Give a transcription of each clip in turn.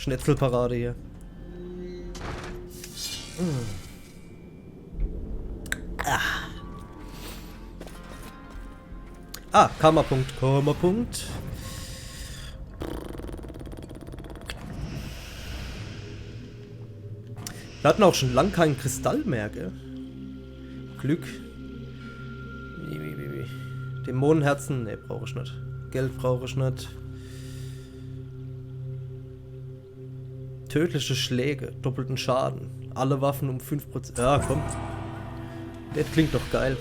Schnetzelparade hier. Karma-Punkt. Karma-Punkt. Wir hatten auch schon lange keinen Kristall mehr, gell? Glück. Dämonenherzen? Ne, brauche ich nicht. Geld brauche ich nicht. Tödliche Schläge, doppelten Schaden. Alle Waffen um 5%. Ja, komm. Das klingt doch geil.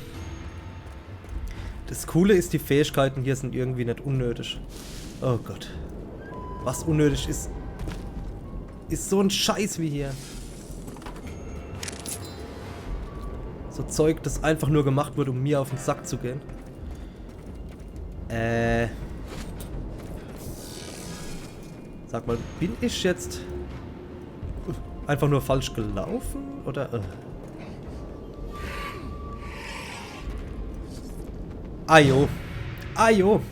Das Coole ist, die Fähigkeiten hier sind irgendwie nicht unnötig. Oh Gott. Was unnötig ist, ist so ein Scheiß wie hier. So Zeug, das einfach nur gemacht wurde, um mir auf den Sack zu gehen. Sag mal, bin ich jetzt einfach nur falsch gelaufen? Oder? Ajo. Ajo.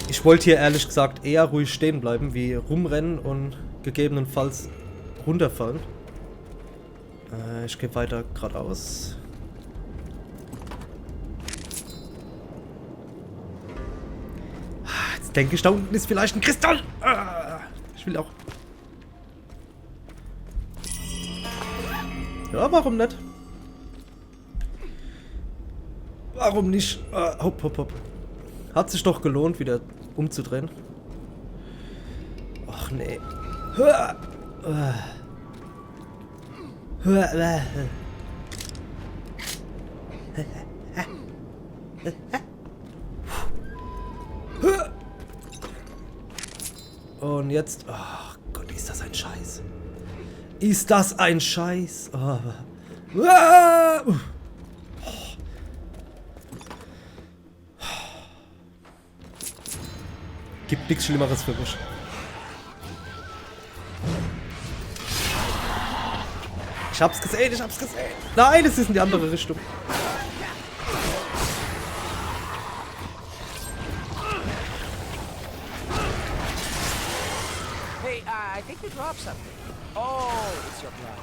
Ich wollte hier ehrlich gesagt eher ruhig stehen bleiben, wie rumrennen und gegebenenfalls runterfallen. Ich gehe weiter geradeaus. Jetzt denke ich, da unten ist vielleicht ein Kristall. Ich will auch. Ja, warum nicht? Warum nicht? Hopp, hopp, hopp. Hat sich doch gelohnt, wieder umzudrehen. Ach nee. Und jetzt. Ach Gott, ist das ein Scheiß. Ist das ein Scheiß? Oh. Gibt nichts Schlimmeres für mich. Ich hab's gesehen, ich hab's gesehen. Nein, es ist in die andere Richtung. Hey, I think we dropped something. Oh, it's your blood.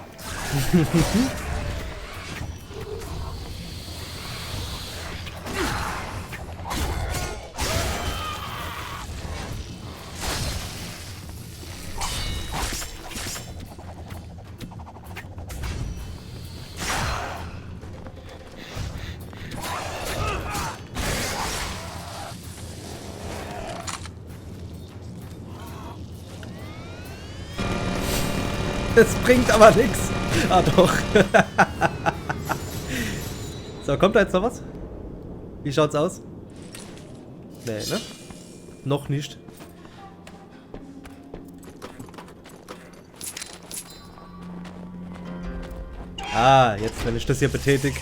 Es bringt aber nichts. Ah doch. So, kommt da jetzt noch was? Wie schaut's aus? Nee, ne? Noch nicht. Ah, jetzt, wenn ich das hier betätige.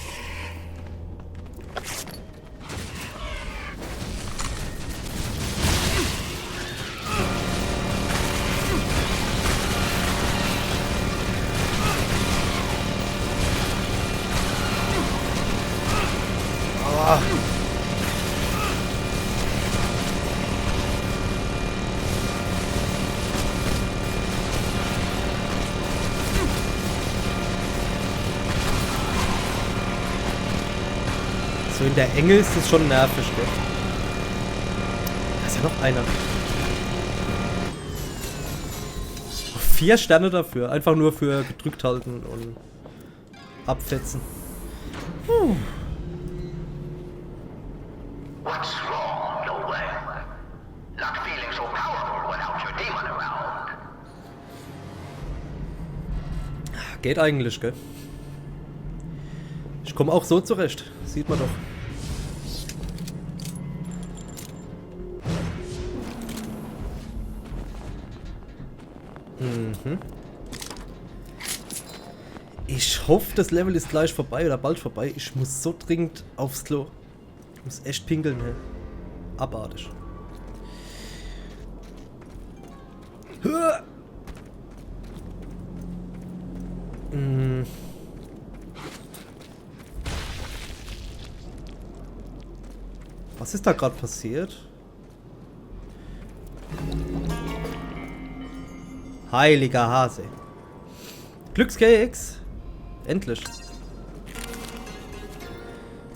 So in der Enge ist es schon nervig, gell? Da ist ja noch einer. 4 Sterne dafür. Einfach nur für gedrückt halten und abfetzen. What's wrong? No way. Not feeling so powerful without your demon around. Geht eigentlich, gell? Ich komme auch so zurecht. Sieht man doch. Ich hoffe, das Level ist gleich vorbei oder bald vorbei. Ich muss so dringend aufs Klo. Ich muss echt pinkeln, hey. Abartig. Was ist da gerade passiert? Heiliger Hase. Glückskeks. Endlich.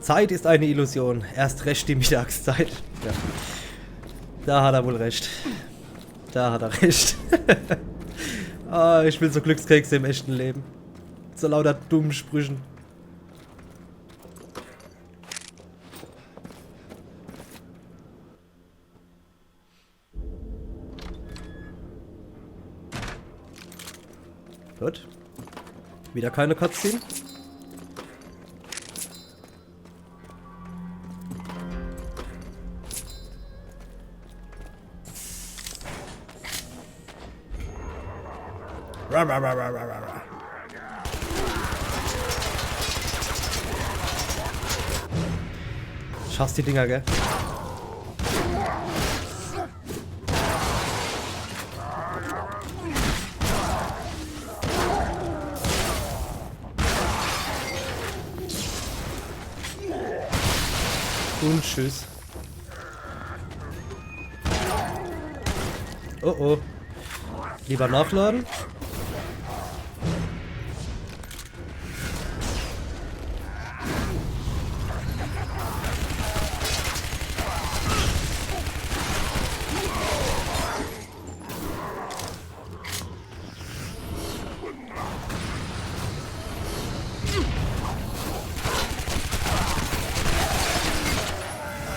Zeit ist eine Illusion. Erst recht die Mittagszeit. Ja. Da hat er wohl recht. Da hat er recht. Ah, ich will so Glückskekse im echten Leben. So lauter dummen Sprüchen. Gut. Wieder keine Cutscene. Schaffst die Dinger, gell? Und tschüss. Oh oh. Lieber nachladen.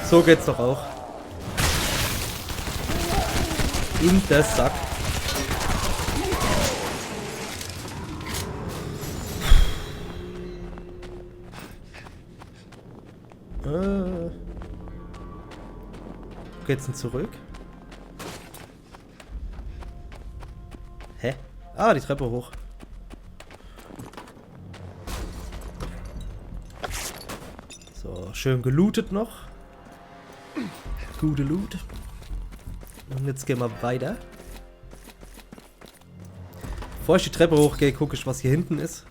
So geht's doch auch. In der Sack. Wo geht's denn zurück? Hä? Ah, die Treppe hoch. So, schön gelootet noch. Gute Loot. Und jetzt gehen wir weiter. Bevor ich die Treppe hochgehe, gucke ich, was hier hinten ist.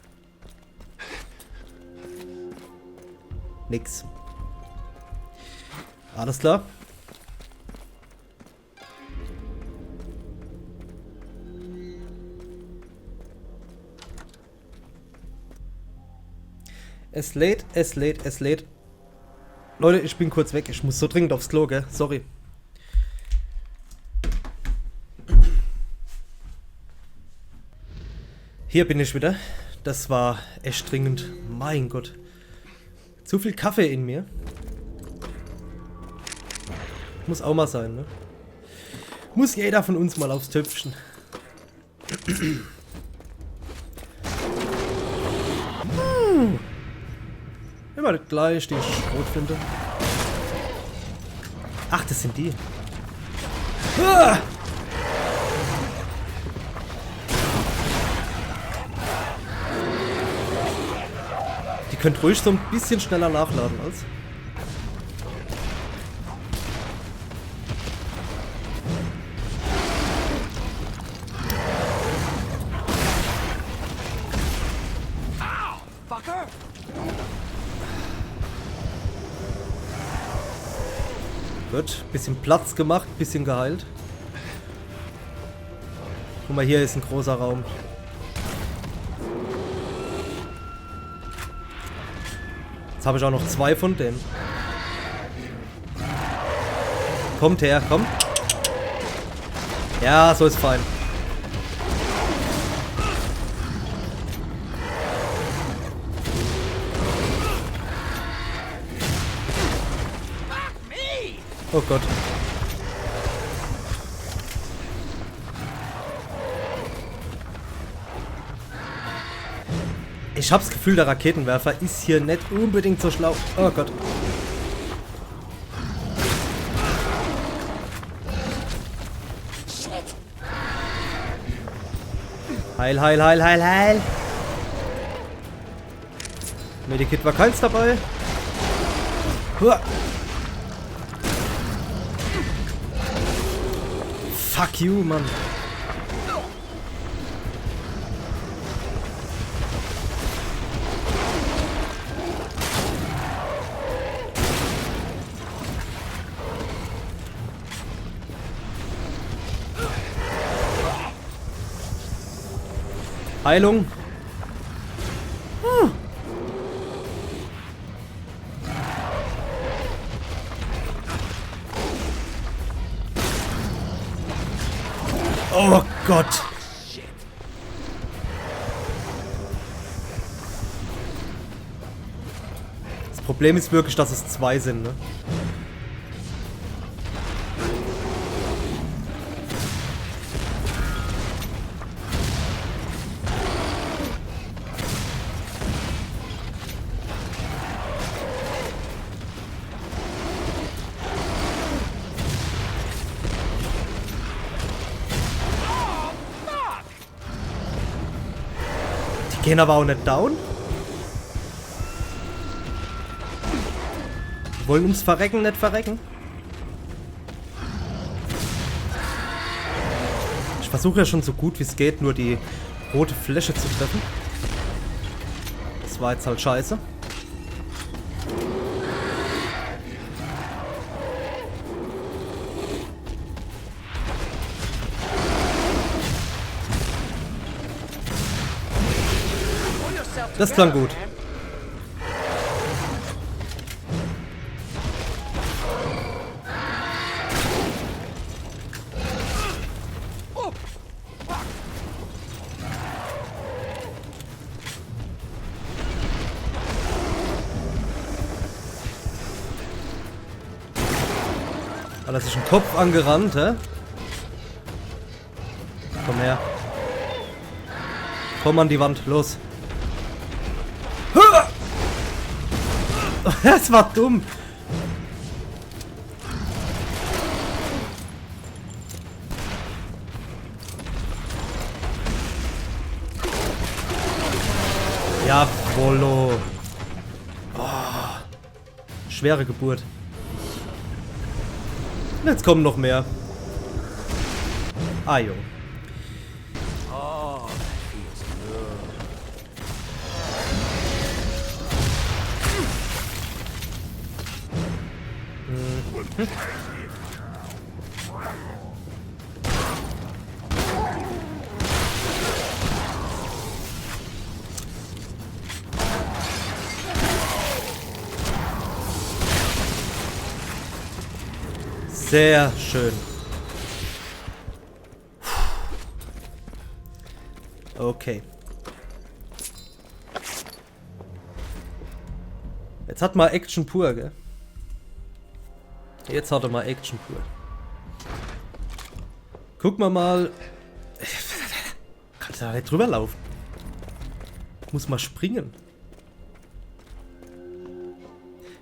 Nix. Alles klar. Es lädt, es lädt, es lädt. Leute, ich bin kurz weg. Ich muss so dringend aufs Klo, gell? Sorry. Hier bin ich wieder. Das war echt dringend. Mein Gott. Zu viel Kaffee in mir. Muss auch mal sein, ne? Muss jeder von uns mal aufs Töpfchen. Immer gleich die Schrotflinte. Ach, das sind die. Ah! Die könnt ruhig so ein bisschen schneller nachladen als. Gut, bisschen Platz gemacht, bisschen geheilt. Guck mal, hier ist ein großer Raum. Jetzt habe ich auch noch 2 von denen. Kommt her, komm. Ja, so ist fein. Oh Gott. Ich hab's Gefühl, der Raketenwerfer ist hier nicht unbedingt so schlau. Oh Gott. Heil, heil, heil, heil, heil. Medikit war keins dabei. Huah. Fuck you, Mann. Heilung. Oh Gott. Das Problem ist wirklich, dass es 2 sind, ne? Die gehen aber auch nicht down. Die wollen ums Verrecken nicht verrecken. Ich versuche ja schon so gut wie es geht, nur die rote Fläche zu treffen. Das war jetzt halt scheiße. Das klang gut. Hat er sich den Kopf angerannt, hä? Komm her. Komm an die Wand, los. Das war dumm. Jawollo. Oh. Schwere Geburt. Und jetzt kommen noch mehr. Ah, jo. Oh, that feels good. Sehr schön. Okay. Jetzt hat man Action pur, gell? Jetzt hat er mal Action pur. Guck mal. Kannst du da nicht drüber laufen? Muss mal springen.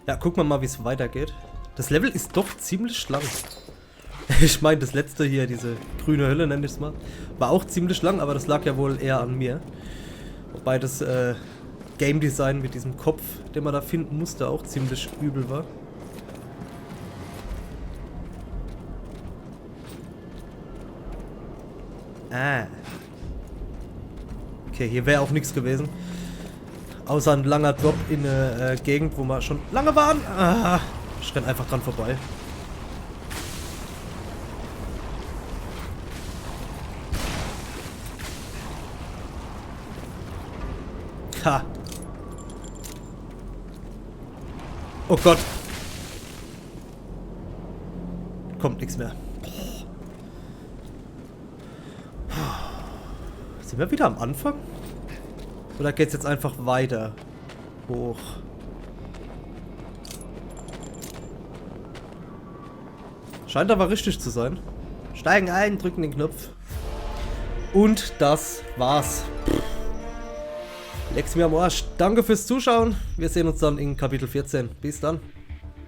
Ja, guck mal, wie es weitergeht. Das Level ist doch ziemlich lang. Ich meine, das letzte hier, diese grüne Hölle, nenne ich es mal, war auch ziemlich lang, aber das lag ja wohl eher an mir. Wobei das Game Design mit diesem Kopf, den man da finden musste, auch ziemlich übel war. Ah. Okay, hier wäre auch nichts gewesen. Außer ein langer Drop in eine Gegend, wo wir schon lange waren. Ah, ich renn einfach dran vorbei. Ha. Oh Gott. Kommt nichts mehr. Sind wir wieder am Anfang? Oder geht's jetzt einfach weiter? Hoch. Scheint aber richtig zu sein. Steigen ein, drücken den Knopf. Und das war's. Leck's mir am Arsch. Danke fürs Zuschauen. Wir sehen uns dann in Kapitel 14. Bis dann.